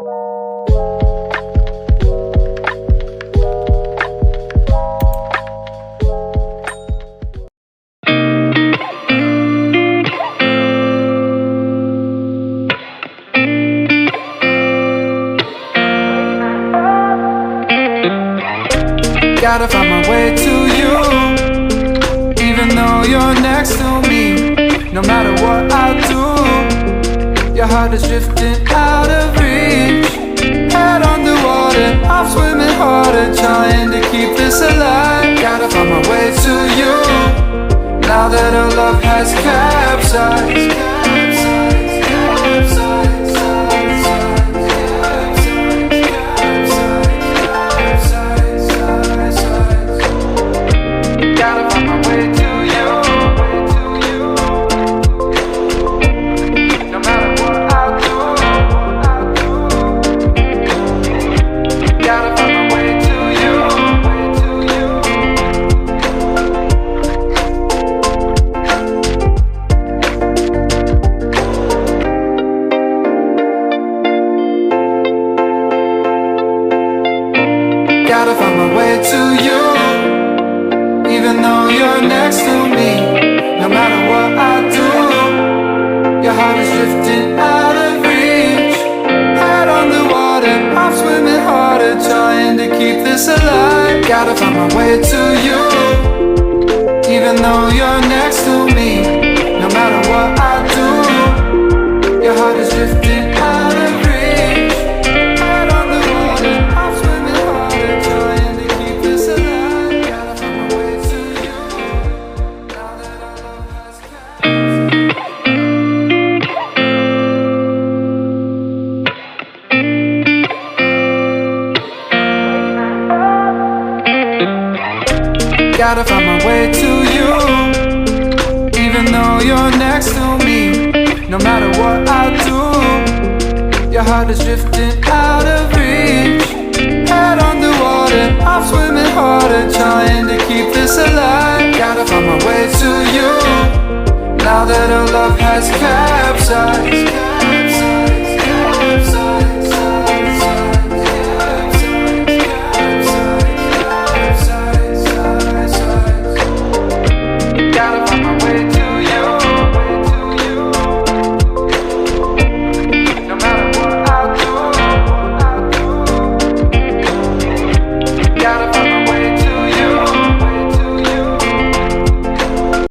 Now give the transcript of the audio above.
Gotta find my way to you, even though you're next to me. No matter what I do, your heart is drifting out of reach. Head underwater, I'm swimming harder, trying to keep this alive. Gotta find my way to you, now that our love has capsized. Gotta find my way to you, even though you're next to me. No matter what I do, your heart is drifting out of reach. Head on the water, I'm swimming harder, trying to keep this alive. Gotta find my way to you, even though you're next to me. No matter what I do, your heart is drifting out of reach. Gotta find my way to you, even though you're next to me. No matter what I do, your heart is drifting out of reach. Head underwater, I'm swimming harder, trying to keep this alive. Gotta find my way to you, now that our love has capsized.